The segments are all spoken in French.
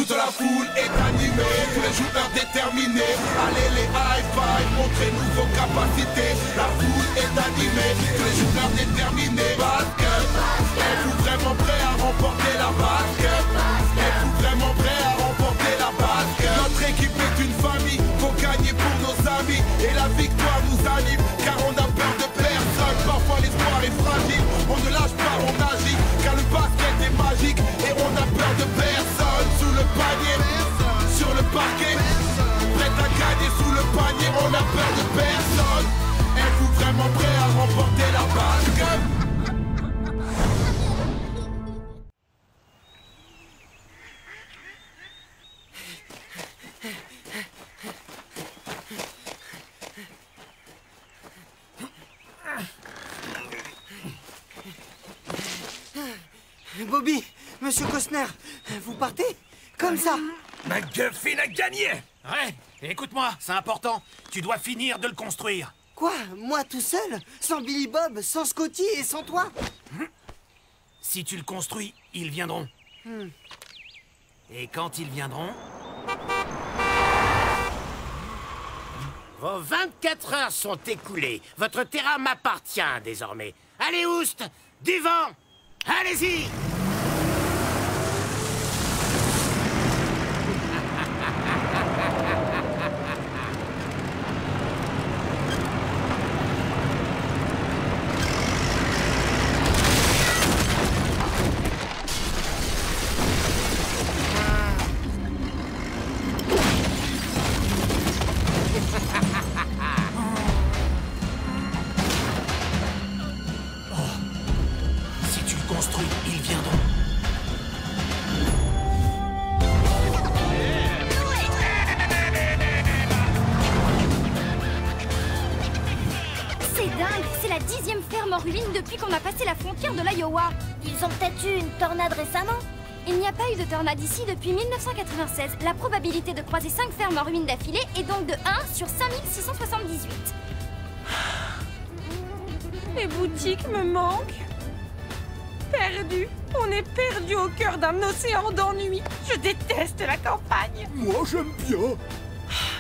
Toute la foule est animée, tous les joueurs déterminés. Allez les high five, montrez-nous vos capacités. La foule est animée, tous les joueurs déterminés. Basket, êtes-vous vraiment prêts à remporter la basket? Êtes-vous vraiment prêts à remporter la basket? Notre équipe est une famille, faut gagner pour nos amis. Et la victoire nous anime, car on a peur de personne. Parfois l'espoir est fragile, on ne lâche pas, on agit. Car le basket est magique et on a peur de personne. Sous le panier, sur le parquet, prêt à gagner sous le panier, on a peur de personne. Êtes-vous vraiment prêts à remporter la basket? Bobby, Monsieur Costner, vous partez? Comme ça? McGuffin a gagné! Ouais, écoute-moi, c'est important. Tu dois finir de le construire. Quoi? Moi tout seul? Sans Billy Bob, sans Scotty et sans toi? Si tu le construis, ils viendront. Et quand ils viendront... Vos 24 heures sont écoulées. Votre terrain m'appartient désormais. Allez, Oust, du vent! Allez-y! Si tu le construis, ils viendront. C'est dingue, c'est la 10e ferme en ruine depuis qu'on a passé la frontière de l'Iowa. Ils ont peut-être eu une tornade récemment. Il n'y a pas eu de tornade ici depuis 1996. La probabilité de croiser 5 fermes en ruine d'affilée est donc de 1 sur 5678. Les boutiques me manquent. Perdu. On est perdu au cœur d'un océan d'ennui. Je déteste la campagne. Moi, j'aime bien.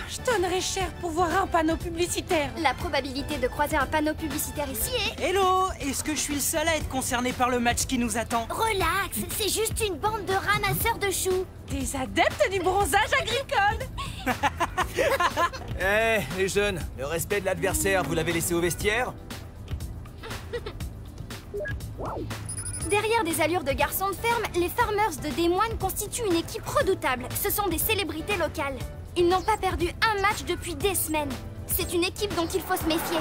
Je donnerais cher pour voir un panneau publicitaire. La probabilité de croiser un panneau publicitaire ici est... Hello, est-ce que je suis le seul à être concerné par le match qui nous attend? Relax, c'est juste une bande de ramasseurs de choux. Des adeptes du bronzage agricole. Eh, les jeunes, le respect de l'adversaire, vous l'avez laissé au vestiaire? Derrière des allures de garçons de ferme, les Farmers de Des Moines constituent une équipe redoutable. Ce sont des célébrités locales. Ils n'ont pas perdu un match depuis des semaines. C'est une équipe dont il faut se méfier.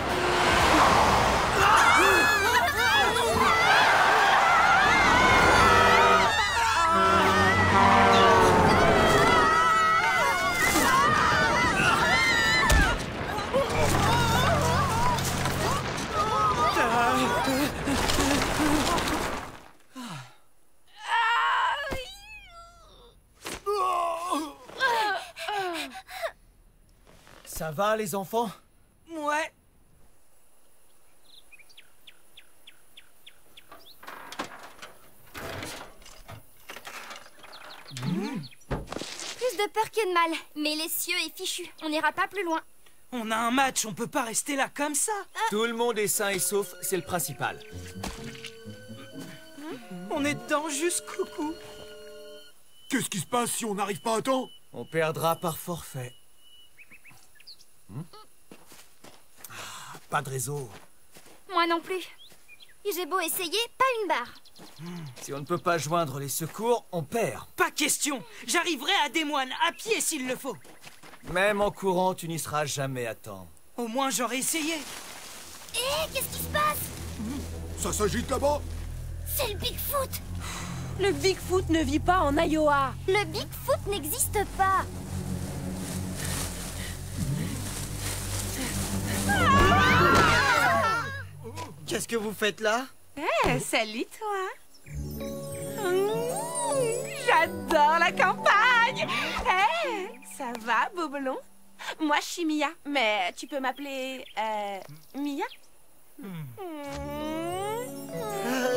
Ça va, les enfants? Ouais. Plus de peur que de mal. Mais les cieux est fichu. On n'ira pas plus loin. On a un match, on peut pas rester là comme ça. Tout le monde est sain et sauf, c'est le principal. On est dedans jusqu'au cou. Qu'est-ce qui se passe si on n'arrive pas à temps? On perdra par forfait. Pas de réseau. Moi non plus. Et j'ai beau essayer, pas une barre. Si on ne peut pas joindre les secours, on perd. Pas question. J'arriverai à Des Moines, à pied s'il le faut. Même en courant, tu n'y seras jamais à temps. Au moins j'aurais essayé. Hé, qu'est-ce qui se passe? Ça s'agite là-bas? C'est le Bigfoot. Le Bigfoot ne vit pas en Iowa. Le Bigfoot n'existe pas. Qu'est-ce que vous faites là? Salut toi. J'adore la campagne. Ça va, Bobolon? Moi, je suis Mia, mais tu peux m'appeler... Mia?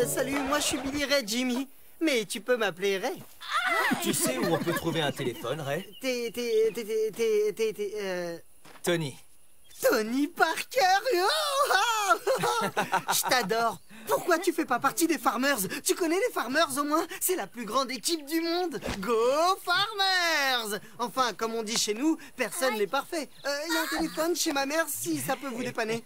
Salut, moi je suis Billy Ray, Jimmy. Mais tu peux m'appeler Ray. Tu sais où on peut trouver un téléphone, Ray? Tony. Tony Parker. Je t'adore. Pourquoi tu fais pas partie des Farmers? Tu connais les Farmers au moins? C'est la plus grande équipe du monde. Go Farmers! Enfin, comme on dit chez nous, personne n'est parfait. Il y a un téléphone chez ma mère si ça peut vous dépanner.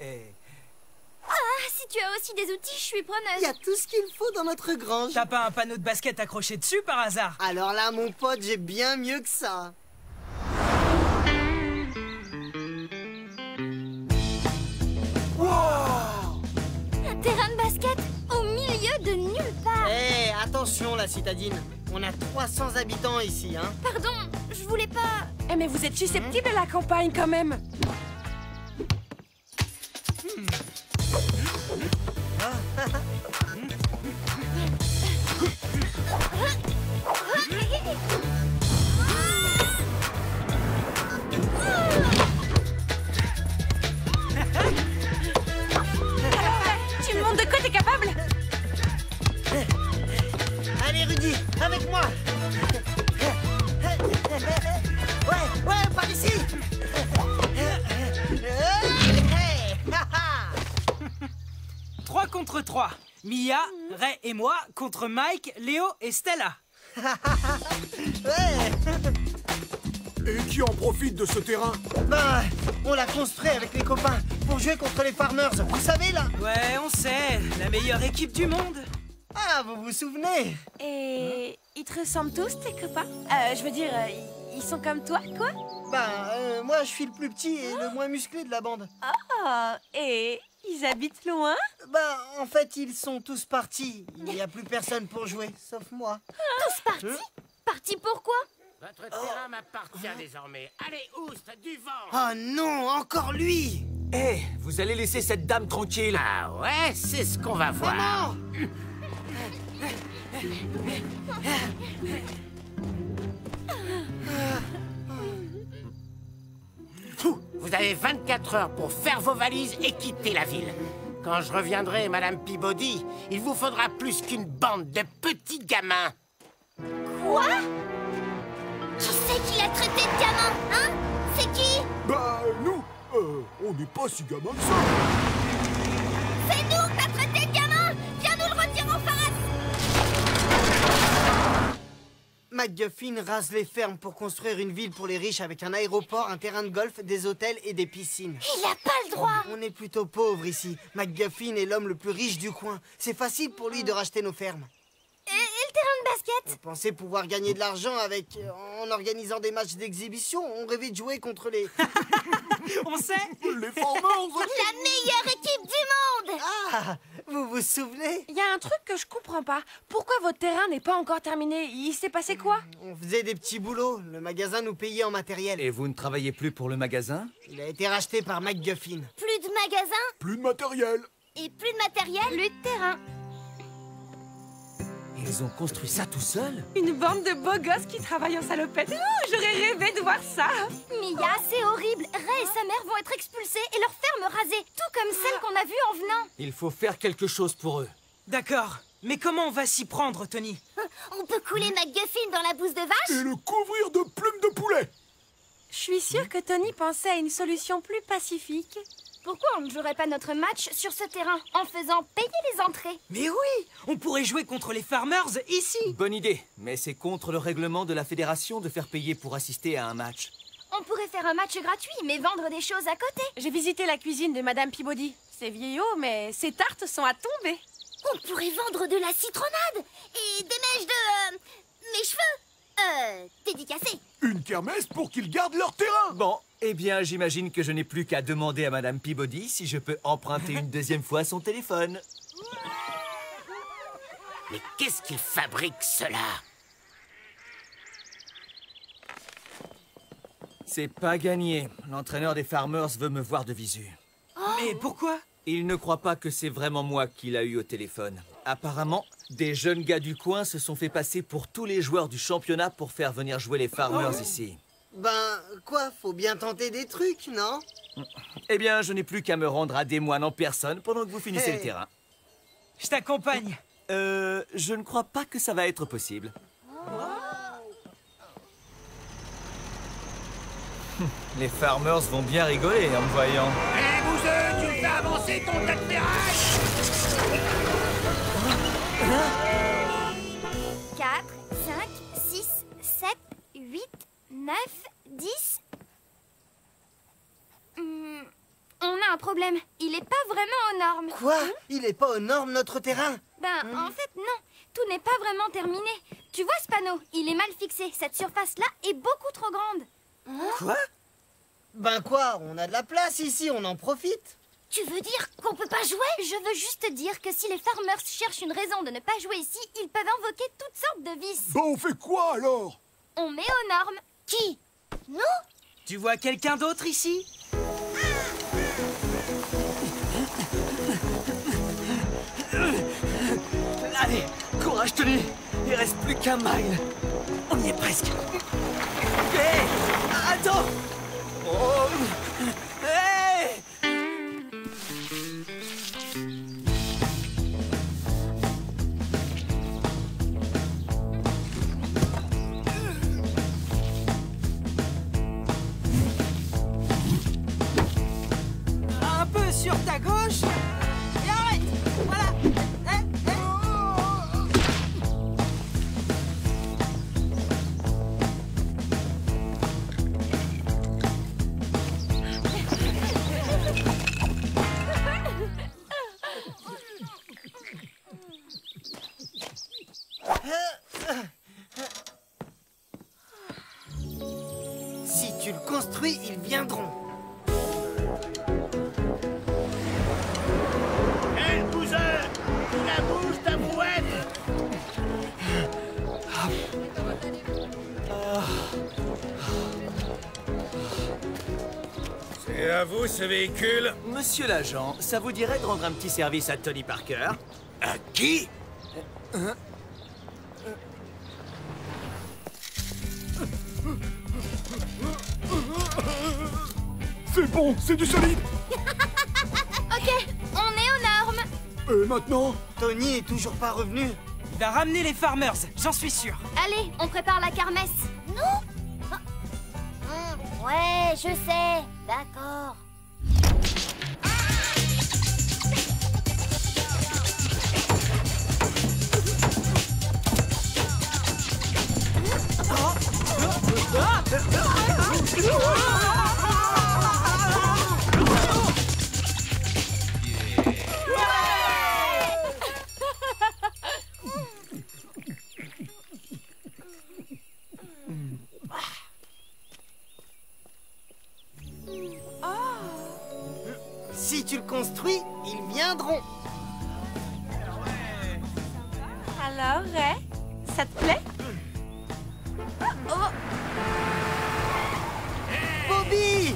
Si tu as aussi des outils, je suis preneuse. Il y a tout ce qu'il faut dans notre grange. T'as pas un panneau de basket accroché dessus par hasard? Alors là, mon pote, j'ai bien mieux que ça. Un terrain de basket au milieu de nulle part. Hé, attention la citadine. On a 300 habitants ici, hein. Pardon, je voulais pas... Eh mais vous êtes susceptible à la campagne quand même. Tu me montres de quoi t'es capable? Allez Rudy, avec moi. Ouais, par ici. 3 contre 3. Mia, Ray et moi contre Mike, Léo et Stella. Et qui en profite de ce terrain? Ben, on l'a construit avec les copains pour jouer contre les Farmers. Vous savez là? Ouais, on sait, la meilleure équipe du monde. Ah, vous vous souvenez? Et ils te ressemblent tous tes copains? Je veux dire, ils sont comme toi, quoi? Ben, moi je suis le plus petit et le moins musclé de la bande. Oh, et ils habitent loin? Ben, en fait, ils sont tous partis. Il n'y a plus personne pour jouer, sauf moi. Tous partis? Partis pourquoi? Votre terrain m'appartient désormais. Allez, Oust, du vent. Oh non, encore lui! Hé, vous allez laisser cette dame tranquille. Ah ouais, c'est ce qu'on va voir. Maman! Vous avez 24 heures pour faire vos valises et quitter la ville. Quand je reviendrai, Madame Peabody, il vous faudra plus qu'une bande de petits gamins. Quoi? Qui c'est qui l'a traité de gamin, hein? C'est qui? Bah, nous, on n'est pas si gamins que ça. C'est nous que t'as traité de gamin! Viens nous le redire en face! MacGuffin rase les fermes pour construire une ville pour les riches avec un aéroport, un terrain de golf, des hôtels et des piscines. Il a pas le droit! On est plutôt pauvres ici. MacGuffin est l'homme le plus riche du coin. C'est facile pour lui de racheter nos fermes. Et le terrain de basket? On pensait pouvoir gagner de l'argent en organisant des matchs d'exhibition. On rêvait de jouer contre les... On sait. Les Farmers. La meilleure équipe du monde! Ah, vous vous souvenez? Il y a un truc que je comprends pas. Pourquoi votre terrain n'est pas encore terminé? Il s'est passé quoi? On faisait des petits boulots. Le magasin nous payait en matériel. Et vous ne travaillez plus pour le magasin? Il a été racheté par MacGuffin. Plus de magasins Plus de matériel. et plus de matériel. Plus de terrain. Ils ont construit ça tout seuls? Une bande de beaux gosses qui travaillent en salopette. Oh, j'aurais rêvé de voir ça. Mia, c'est horrible. Ray et sa mère vont être expulsés et leur ferme rasée. Tout comme celle qu'on a vue en venant. Il faut faire quelque chose pour eux. D'accord, mais comment on va s'y prendre, Tony? On peut couler MacGuffin dans la bouse de vache? Et le couvrir de plumes de poulet. Je suis sûre que Tony pensait à une solution plus pacifique. Pourquoi on ne jouerait pas notre match sur ce terrain en faisant payer les entrées? Mais oui, on pourrait jouer contre les Farmers ici. Bonne idée, mais c'est contre le règlement de la fédération de faire payer pour assister à un match. On pourrait faire un match gratuit, mais vendre des choses à côté. J'ai visité la cuisine de Madame Peabody. C'est vieillot, mais ses tartes sont à tomber. On pourrait vendre de la citronnade et des mèches de... mes cheveux. Dédicacés. Une kermesse pour qu'ils gardent leur terrain. Bon, eh bien, j'imagine que je n'ai plus qu'à demander à Madame Peabody si je peux emprunter une deuxième fois son téléphone. Mais qu'est-ce qu'ils fabriquent, cela? C'est pas gagné. L'entraîneur des Farmers veut me voir de visu. Mais pourquoi? Il ne croit pas que c'est vraiment moi qui l'a eu au téléphone. Apparemment, des jeunes gars du coin se sont fait passer pour tous les joueurs du championnat pour faire venir jouer les Farmers ici. Ben, quoi? Faut bien tenter des trucs, non? Eh bien, je n'ai plus qu'à me rendre à des moines en personne pendant que vous finissez Hey. le terrain. Je t'accompagne. Je ne crois pas que ça va être possible. Les farmers vont bien rigoler en me voyant. Hé, bouseux, tu fais avancer ton tas de ferraille! 4, 5, 6, 7, 8, 9, 10... on a un problème. Il est pas vraiment aux normes. Quoi? Il est pas aux normes, notre terrain? En fait, non. Tout n'est pas vraiment terminé. Tu vois ce panneau? Il est mal fixé. Cette surface-là est beaucoup trop grande. Quoi? Quoi? On a de la place ici, on en profite. Tu veux dire qu'on peut pas jouer? Je veux juste dire que si les farmers cherchent une raison de ne pas jouer ici, ils peuvent invoquer toutes sortes de vices. On fait quoi alors? On met aux normes. Qui? Nous? Tu vois quelqu'un d'autre ici? Allez, courage Tony. Il reste plus qu'un mile. On y est presque. Hé, attends. Oh. Hé. Un peu sur ta gauche. Et arrête. Voilà. Si tu le construis, ils viendront. Hé, bouseux, la bouge ta brouette! C'est à vous ce véhicule? Monsieur l'agent, ça vous dirait de rendre un petit service à Tony Parker? À qui? C'est bon, c'est du solide. Ok, on est aux normes. Et maintenant? Tony est toujours pas revenu. Il va ramener les farmers, j'en suis sûr. Allez, on prépare la kermesse. Nous? Ouais, je sais. D'accord. Si tu le construis, ils viendront. Alors, Ray, ça te plaît? Bobby!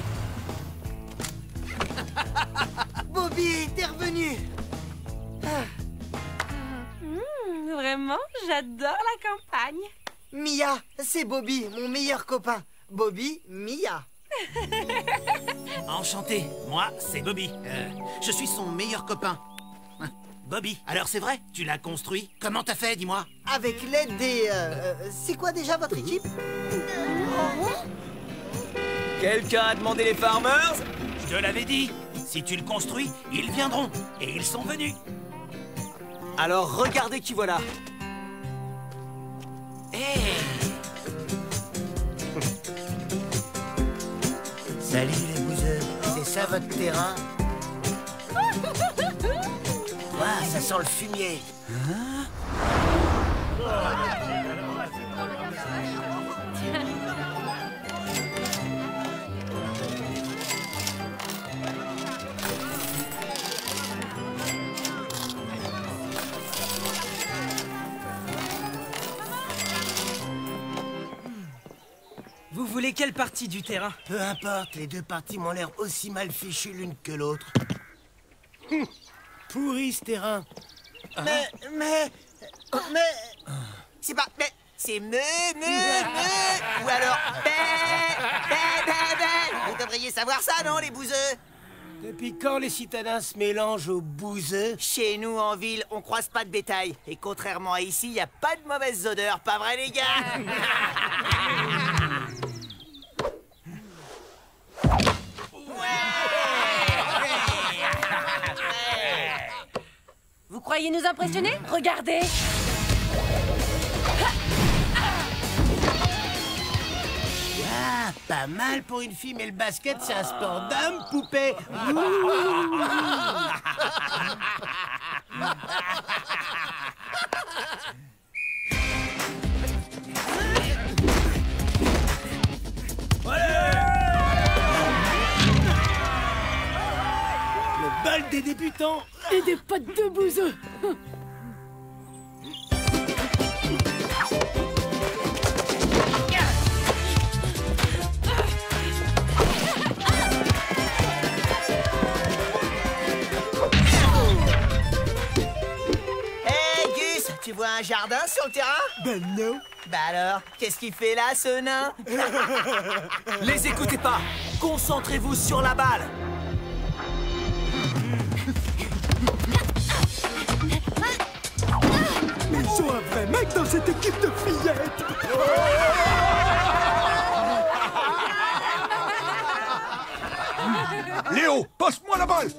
Bobby, t'es revenu. Vraiment, j'adore la campagne. Mia, c'est Bobby, mon meilleur copain. Bobby, Mia. Enchanté, moi c'est Bobby. Je suis son meilleur copain. Bobby, alors c'est vrai, tu l'as construit? Comment t'as fait, dis-moi? Avec l'aide des... c'est quoi déjà votre équipe? Quelqu'un a demandé les farmers? Je te l'avais dit, si tu le construis, ils viendront. Et ils sont venus. Alors regardez qui voilà. Hé! Salut les bouseux, c'est ça votre terrain? Ouah, ça sent le fumier. Vous voulez quelle partie du terrain? Peu importe, les deux parties m'ont l'air aussi mal fichues l'une que l'autre. Pourri ce terrain. Mais... C'est pas... Mais... C'est me, ou alors Vous devriez savoir ça, non, les bouseux? Depuis quand les citadins se mélangent aux bouseux? Chez nous, en ville, on croise pas de bétail. Et contrairement à ici, y a pas de mauvaises odeurs, pas vrai, les gars? Vous croyez nous impressionner? Regardez. Ah, pas mal pour une fille, mais le basket, c'est un sport d'homme, poupée. Le bal des débutants. Et des potes de bouseux. Tu vois un jardin sur le terrain? Ben non. Bah alors, qu'est-ce qu'il fait là, ce nain? Les écoutez pas. Concentrez-vous sur la balle. Ils sont un vrai mec dans cette équipe de fillettes. Léo, passe-moi la balle.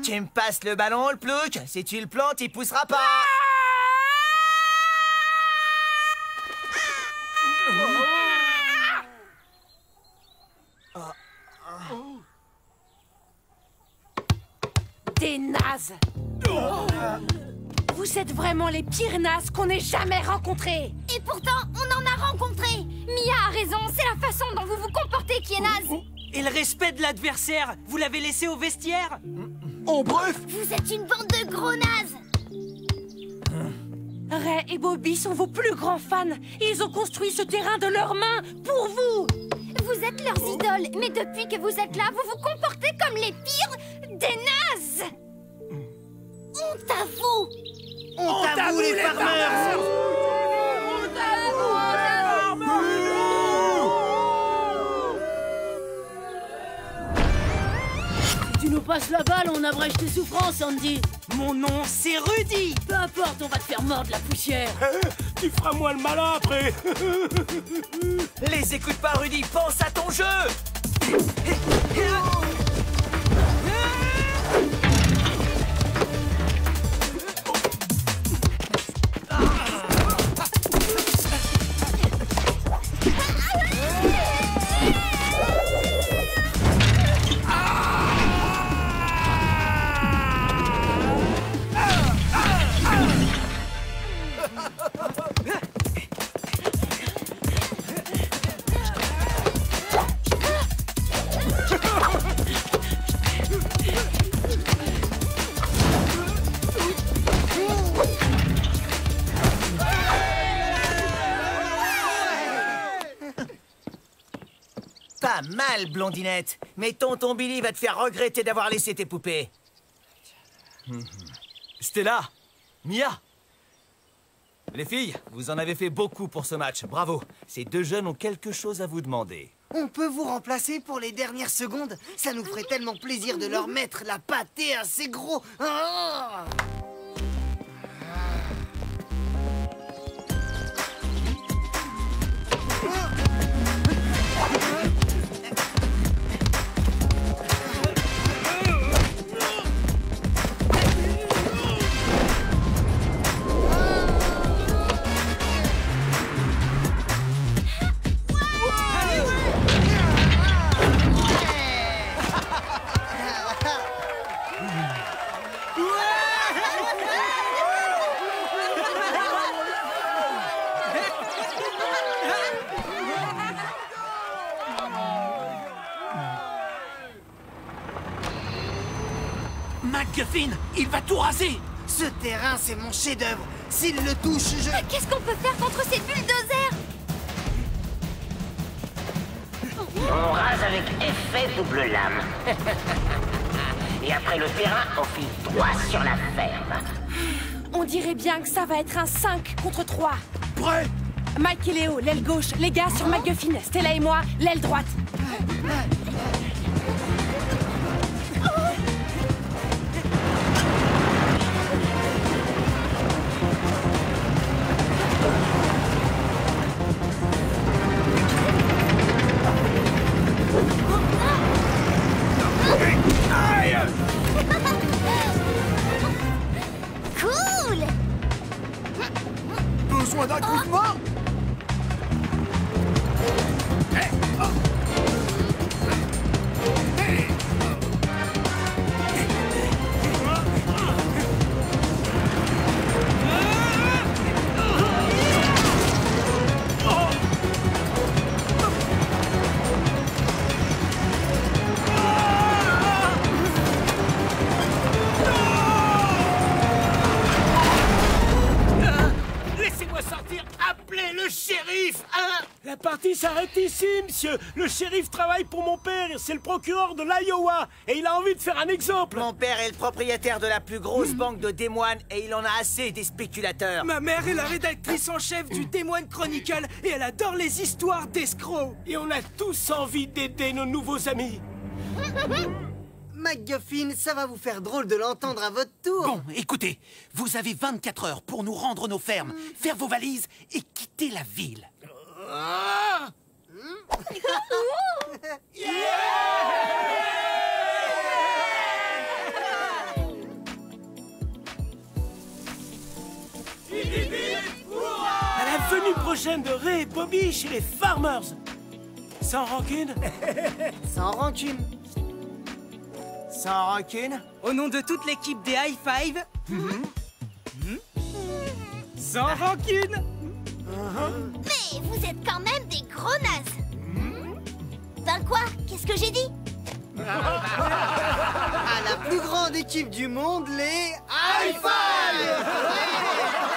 Tu me passes le ballon, le plouc. Si tu le plantes, il poussera pas. Des nazes. Vous êtes vraiment les pires nazes qu'on ait jamais rencontrés. Et pourtant, on en a rencontré. Mia a raison, c'est la façon dont vous vous comportez qui est naze. Et le respect de l'adversaire, vous l'avez laissé au vestiaire? En bref, Vous êtes une bande de gros nazes. Ray et Bobby sont vos plus grands fans. Ils ont construit ce terrain de leurs mains pour vous. Vous êtes leurs idoles, mais depuis que vous êtes là, vous vous comportez comme les pires des nazes. Honte à vous. Honte à vous, les farmers. Tu nous passes la balle, on abrège tes souffrances, Andy. Mon nom, c'est Rudy. Peu importe, on va te faire mordre la poussière. Tu feras moins le malin après. Les écoute pas, Rudy, pense à ton jeu. Pas mal, blondinette. Mais tonton Billy va te faire regretter d'avoir laissé tes poupées. Stella, Mia. Les filles, vous en avez fait beaucoup pour ce match. Bravo. Ces deux jeunes ont quelque chose à vous demander. On peut vous remplacer pour les dernières secondes? Ça nous ferait tellement plaisir de leur mettre la pâtée assez gros. Ah! McGuffin, il va tout raser. Ce terrain, c'est mon chef-d'œuvre. S'il le touche, je... Qu'est-ce qu'on peut faire contre ces bulldozers? On rase avec effet double lame. Et après le terrain, on file droit sur la ferme. On dirait bien que ça va être un 5 contre 3. prêt? Mike et Léo, l'aile gauche. Les gars sur McGuffin. Stella et moi, l'aile droite. partie s'arrête ici, monsieur. Le shérif travaille pour mon père. C'est le procureur de l'Iowa. Et il a envie de faire un exemple. Mon père est le propriétaire de la plus grosse banque de Des Moines et il en a assez des spéculateurs. Ma mère est la rédactrice en chef du Des Moines Chronicle et elle adore les histoires d'escrocs. Et on a tous envie d'aider nos nouveaux amis. MacGuffin, ça va vous faire drôle de l'entendre à votre tour. Bon, écoutez, vous avez 24 heures pour nous rendre nos fermes, faire vos valises et quitter la ville. À la venue prochaine de Ray et Bobby chez les Farmers. Sans rancune. Sans rancune. Sans rancune. Au nom de toute l'équipe des High Five. Sans rancune. Mais vous êtes quand même des gros nazes. Ben quoi? Qu'est-ce que j'ai dit? À la plus grande équipe du monde, les High Five!